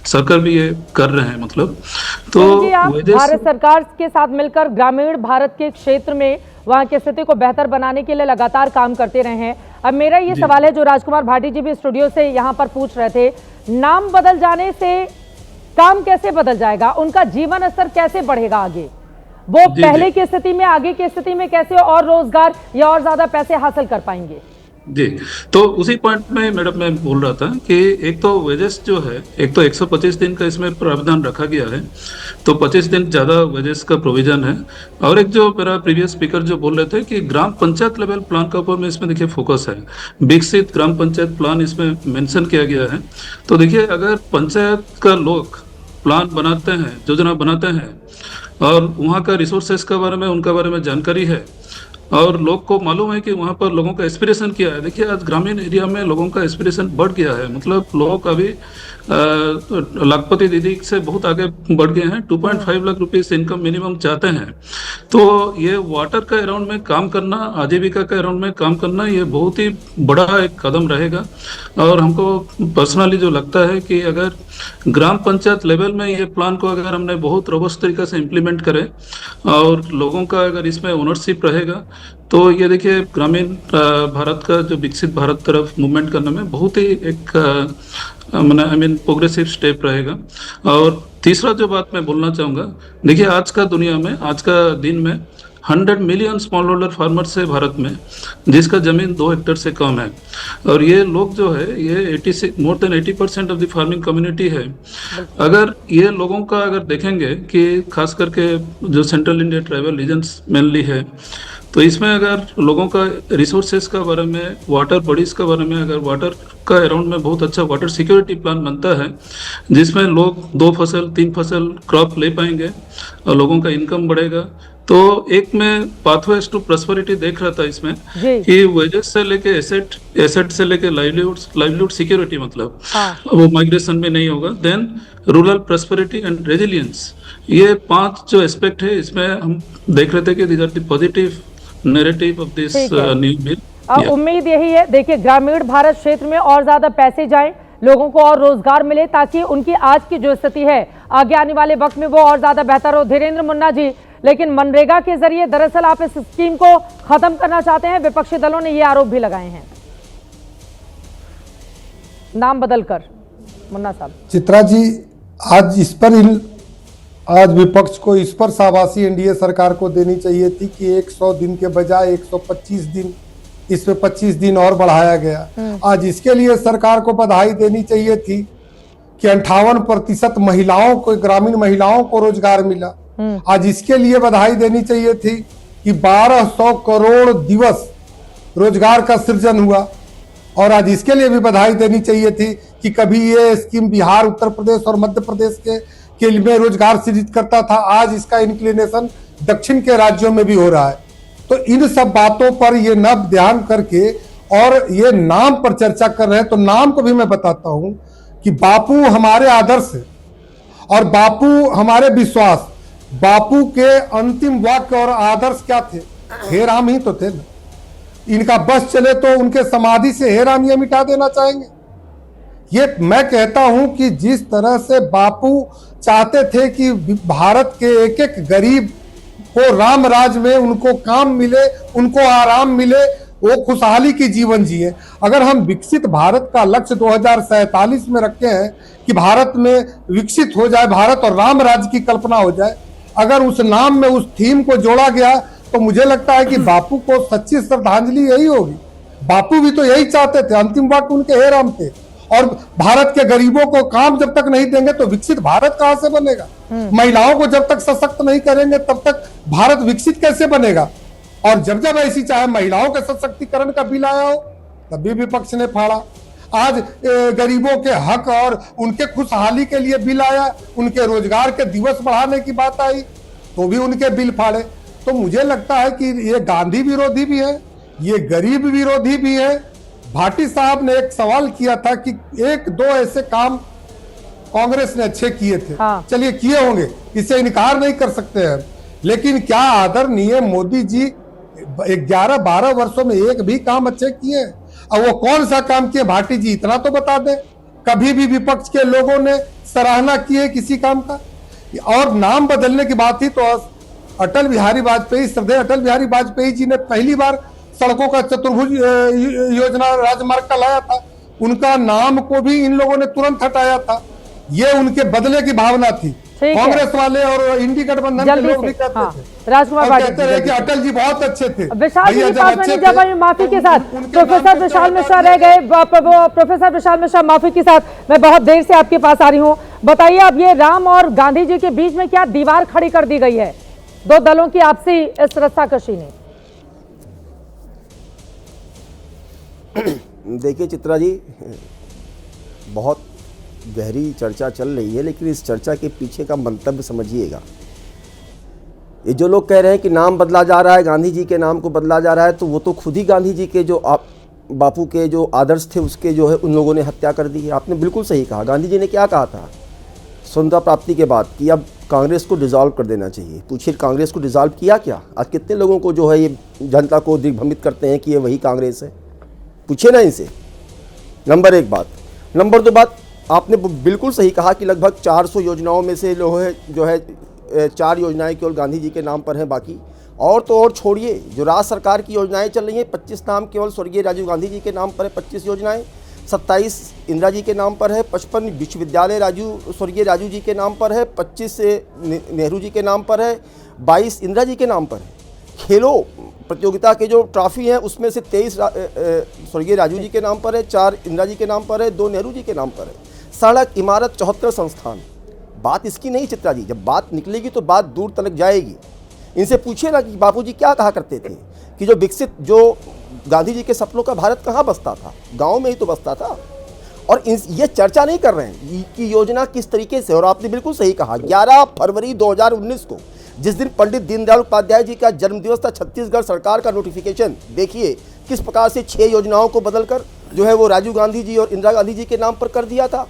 सरकार भी ये कर रहे हैं। मतलब तो आप भारत सरकार के साथ मिलकर ग्रामीण भारत के क्षेत्र में वहाँ की स्थिति को बेहतर बनाने के लिए लगातार काम करते रहे हैं। अब मेरा ये सवाल है जो राजकुमार भाटी जी भी स्टूडियो से यहाँ पर पूछ रहे थे, नाम बदल जाने से काम कैसे बदल जाएगा, उनका जीवन स्तर कैसे बढ़ेगा आगे, वो पहले की स्थिति में आगे की स्थिति में कैसे और रोजगार या और ज्यादा पैसे हासिल कर पाएंगे? जी, तो उसी पॉइंट में मैडम मैं बोल रहा था कि एक तो वेजेस जो है, एक तो 125 दिन का इसमें प्रावधान रखा गया है, तो 25 दिन ज़्यादा वेजेस का प्रोविजन है। और एक जो मेरा प्रीवियस स्पीकर जो बोल रहे थे कि ग्राम पंचायत लेवल प्लान का ऊपर में इसमें देखिए फोकस है, विकसित ग्राम पंचायत प्लान इसमें मेंशन किया गया है। तो देखिए अगर पंचायत का लोग प्लान बनाते हैं, योजना बनाते हैं, और वहाँ का रिसोर्सेस के बारे में, उनका बारे में जानकारी है, और लोग को मालूम है कि वहाँ पर लोगों का एस्पिरेशन क्या है। देखिए आज ग्रामीण एरिया में लोगों का एस्पिरेशन बढ़ गया है, मतलब लोग अभी लाखपति दीदी से बहुत आगे बढ़ गए हैं। 2.5 लाख रुपीस इनकम मिनिमम चाहते हैं। तो ये वाटर का अराउंड में काम करना, आजीविका का अराउंड में काम करना, ये बहुत ही बड़ा एक कदम रहेगा। और हमको पर्सनली जो लगता है कि अगर ग्राम पंचायत लेवल में ये प्लान को अगर हमने बहुत रोबस्ट तरीके से इम्प्लीमेंट करें और लोगों का अगर इसमें ओनरशिप रहेगा, तो ये देखिए ग्रामीण भारत का जो विकसित भारत तरफ मूवमेंट करने में बहुत ही एक प्रोग्रेसिव स्टेप रहेगा। और तीसरा जो बात मैं बोलना चाहूँगा, देखिए आज का दुनिया में, आज का दिन में 100 मिलियन स्मॉल होल्डर फार्मर्स है भारत में, जिसका जमीन 2 हेक्टेयर से कम है। और ये लोग जो है, ये more than 80% of the farming community है। अगर ये लोगों का अगर देखेंगे कि खास करके जो central India tribal regions mainly है, तो इसमें अगर लोगों का रिसोर्सेज का बारे में, वाटर बॉडीज का बारे में, अगर वाटर का अराउंड में बहुत अच्छा वाटर सिक्योरिटी प्लान बनता है, जिसमें लोग 2 फसल 3 फसल क्रॉप ले पाएंगे और लोगों का इनकम बढ़ेगा। तो एक मैं पाथवेज टू प्रॉस्पेरिटी देख रहा था इसमें कि वेजेस से लेके एसेट से लेके लाइवलीहुड सिक्योरिटी, मतलब वो माइग्रेशन में नहीं होगा, then rural prosperity and resilience, ये 5 जो एस्पेक्ट है इसमें हम देख रहे थे कि these are the positive narrative of this new bill. उम्मीद यही है, देखिए ग्रामीण भारत क्षेत्र में और ज्यादा पैसे जाएं, लोगों को और रोजगार मिले, ताकि उनकी आज की जो स्थिति है आगे आने वाले वक्त में वो और ज्यादा बेहतर हो। धीरेन्द्र मुन्ना जी, लेकिन मनरेगा के जरिए दरअसल आप इस स्कीम को खत्म करना चाहते हैं, विपक्षी दलों ने ये आरोप भी लगाए हैं, नाम बदलकर। मुन्ना साहब। चित्रा जी, आज विपक्ष को इस पर शाबाशी एनडीए सरकार को देनी चाहिए थी कि 100 दिन के बजाय 125 दिन, इसमें 25 दिन और बढ़ाया गया। आज इसके लिए सरकार को बधाई देनी चाहिए थी कि 58% महिलाओं को, ग्रामीण महिलाओं को रोजगार मिला। आज इसके लिए बधाई देनी चाहिए थी कि 1200 करोड़ दिवस रोजगार का सृजन हुआ। और आज इसके लिए भी बधाई देनी चाहिए थी कि कभी ये स्कीम बिहार, उत्तर प्रदेश और मध्य प्रदेश के लिए रोजगार सृजित करता था, आज इसका इंक्लिनेशन दक्षिण के राज्यों में भी हो रहा है। तो इन सब बातों पर ये न ध्यान करके और ये नाम पर चर्चा कर रहे हैं। तो नाम को भी मैं बताता हूं कि बापू हमारे आदर्श है और बापू हमारे विश्वास। बापू के अंतिम वाक्य और आदर्श क्या थे? हे राम ही तो थे ना। इनका बस चले तो उनके समाधि से हे राम ये मिटा देना चाहेंगे। ये मैं कहता हूं कि जिस तरह से बापू चाहते थे कि भारत के एक एक गरीब को राम राज में उनको काम मिले, उनको आराम मिले, वो खुशहाली की जीवन जिए। अगर हम विकसित भारत का लक्ष्य 2047 में रखे हैं कि भारत में विकसित हो जाए भारत और राम राज्य की कल्पना हो जाए, अगर उस नाम में उस थीम को जोड़ा गया तो मुझे लगता है कि बापू को सच्ची श्रद्धांजलि यही होगी। बापू भी तो यही चाहते थे, अंतिम वाक्य उनके हे राम थे। और भारत के गरीबों को काम जब तक नहीं देंगे तो विकसित भारत कहां से बनेगा? महिलाओं को जब तक सशक्त नहीं करेंगे तब तक भारत विकसित कैसे बनेगा? और जब जब ऐसी चाहे महिलाओं के सशक्तिकरण का बिल आया हो तभी विपक्ष ने फाड़ा। आज गरीबों के हक और उनके खुशहाली के लिए बिल आया, उनके रोजगार के दिवस बढ़ाने की बात आई तो भी उनके बिल फाड़े। तो मुझे लगता है कि ये गांधी विरोधी भी है, ये गरीब विरोधी भी है। भाटी साहब ने एक सवाल किया था कि एक दो ऐसे काम कांग्रेस ने अच्छे किए थे। चलिए किए होंगे, इससे इनकार नहीं कर सकते हैं, लेकिन क्या आदरणीय मोदी जी 11-12 वर्षों में एक भी काम अच्छे किए? अब वो कौन सा काम किए भाटी जी इतना तो बता दें। कभी भी विपक्ष के लोगों ने सराहना की है किसी काम का? और नाम बदलने की बात थी तो अटल बिहारी वाजपेयी, श्रद्धेय अटल बिहारी वाजपेयी जी ने पहली बार सड़कों का चतुर्भुज योजना राजमार्ग का लाया था। उनका नाम को भी इन लोगों ने तुरंत हटाया था। ये उनके बदले की भावना थी। कांग्रेस वाले और इंडी गठबंधन के लोग भी कहते थे, राजकुमार कहते रहे कि अटल जी बहुत अच्छे थे। विशाल जी के पास मैंने जब माफी के साथ प्रोफेसर विशाल मिश्रा रह गए। प्रोफेसर विशाल मिश्रा माफी के साथ मैं बहुत देर से आपके पास आ रही हूँ। बताइए अब ये राम और गांधी जी के बीच में क्या दीवार खड़ी कर दी गई है दो दलों की आपसी इस रस्साकशी ने? देखिए चित्रा जी, बहुत गहरी चर्चा चल रही है, लेकिन इस चर्चा के पीछे का मंतव्य समझिएगा। ये जो लोग कह रहे हैं कि नाम बदला जा रहा है, गांधी जी के नाम को बदला जा रहा है, तो वो तो खुद ही गांधी जी के जो बापू के जो आदर्श थे उसके जो है उन लोगों ने हत्या कर दी है। आपने बिल्कुल सही कहा। गांधी जी ने क्या कहा था स्वतंत्रता प्राप्ति के बाद कि अब कांग्रेस को डिसॉल्व कर देना चाहिए। पूछिए कांग्रेस को डिसॉल्व किया क्या? आज कितने लोगों को जो है ये जनता को दिग्भ्रमित करते हैं कि ये वही कांग्रेस है? पूछिए ना इनसे। नंबर एक बात। नंबर दो बात, आपने बिल्कुल सही कहा कि लगभग 400 योजनाओं में से जो है 4 योजनाएं केवल गांधी जी के नाम पर हैं। बाकी और तो और छोड़िए, जो राज्य सरकार की योजनाएं चल रही हैं 25 नाम केवल स्वर्गीय राजीव गांधी जी के नाम पर है। 25 योजनाएं, 27 इंदिरा जी के नाम पर है, 55 विश्वविद्यालय स्वर्गीय राजू जी के नाम पर है, 25 नेहरू जी के नाम पर है, 22 इंदिरा जी के नाम पर है। खेलों प्रतियोगिता के जो ट्रॉफी हैं उसमें से 23 स्वर्गीय राजू जी के नाम पर है, 4 इंदिरा जी के नाम पर है, 2 नेहरू जी के नाम पर है। सड़क, इमारत, 74 संस्थान। बात इसकी नहीं चित्रा जी, जब बात निकलेगी तो बात दूर तक जाएगी। इनसे पूछिए ना कि बापूजी क्या कहा करते थे कि जो गांधी जी के सपनों का भारत कहाँ बसता था? गाँव में ही तो बसता था। और ये चर्चा नहीं कर रहे हैं कि योजना किस तरीके से। और आपने बिल्कुल सही कहा, 11 फरवरी 2019 को जिस दिन पंडित दीनदयाल उपाध्याय जी का जन्मदिवस था, छत्तीसगढ़ सरकार का नोटिफिकेशन देखिए किस प्रकार से 6 योजनाओं को बदलकर जो है वो राजीव गांधी जी और इंदिरा गांधी जी के नाम पर कर दिया था।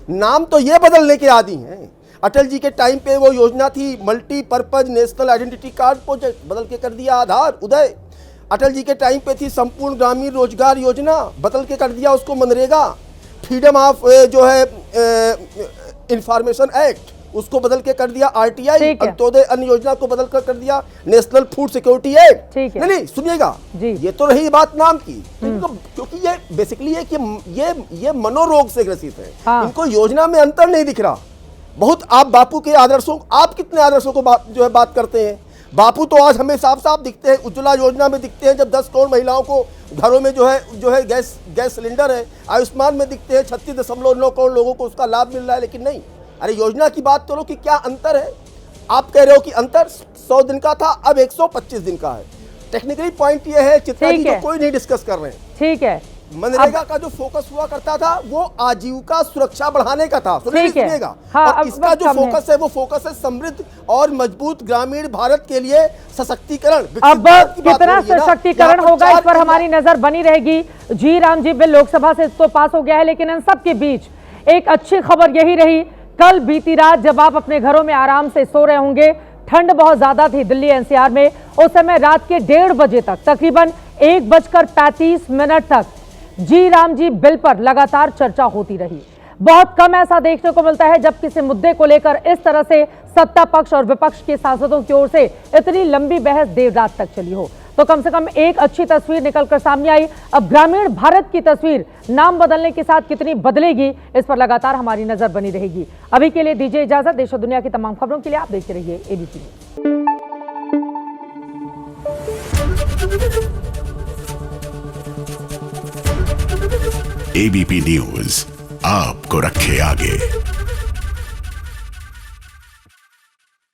नाम तो ये बदलने के आदी हैं। अटल जी के टाइम पे वो योजना थी multipurpose national identity card project, बदल के कर दिया आधार उदय। अटल जी के टाइम पे थी संपूर्ण ग्रामीण रोजगार योजना, बदल के कर दिया उसको मनरेगा। फ्रीडम ऑफ जो है इंफॉर्मेशन एक्ट, उसको बदल के कर दिया आरटीआई। अंत्योदय अन्न योजना को बदल कर दिया नेशनल फूड सिक्योरिटी एक्ट। नहीं सुनिएगा, ये तो रही बात नाम की, क्योंकि ये बेसिकली है कि ये मनोरोग से ग्रसित है। इनको योजना में अंतर नहीं दिख रहा। बहुत आप बापू के आदर्शों, आप कितने आदर्शों को जो है बात करते हैं? बापू तो आज हमें साफ साफ दिखते हैं। उज्ज्वला योजना में दिखते हैं, जब 10 करोड़ महिलाओं को घरों में जो है गैस सिलेंडर है। आयुष्मान में दिखते हैं, 36.9 करोड़ लोगों को उसका लाभ मिल रहा है। लेकिन नहीं, अरे योजना की बात करो कि क्या अंतर है। आप कह रहे हो कि अंतर 100 दिन का था, अब 125 दिन का है। टेक्निकली पॉइंट ये है चित्रा जी, तो कोई नहीं डिस्कस कर रहे हैं। ठीक है, मनरेगा का जो फोकस हुआ करता था वो आजीविका सुरक्षा बढ़ाने का था, ठीक है। हाँ, और इसका जो फोकस है वो फोकस है समृद्ध और मजबूत ग्रामीण भारत के लिए सशक्तिकरण। अब कितना सशक्तिकरण होगा इस पर हमारी नजर बनी रहेगी। जी राम जी, बिल लोकसभा से तो पास हो गया है, लेकिन इन सब के बीच एक अच्छी खबर यही रही, कल बीती रात जब आप अपने घरों में आराम से सो रहे होंगे, ठंड बहुत ज्यादा थी दिल्ली एनसीआर में, उस समय रात के 1:30 बजे तक, तकरीबन 1:35 तक जी राम जी बिल पर लगातार चर्चा होती रही। बहुत कम ऐसा देखने को मिलता है जब किसी मुद्दे को लेकर इस तरह से सत्ता पक्ष और विपक्ष के सांसदों की ओर से इतनी लंबी बहस देर रात तक चली हो। तो कम से कम एक अच्छी तस्वीर निकलकर सामने आई। अब ग्रामीण भारत की तस्वीर नाम बदलने के साथ कितनी बदलेगी, इस पर लगातार हमारी नजर बनी रहेगी। अभी के लिए दीजिए इजाजत। देश और दुनिया की तमाम खबरों के लिए आप देखते रहिए एबीपी एबीपी न्यूज आपको रखे आगे।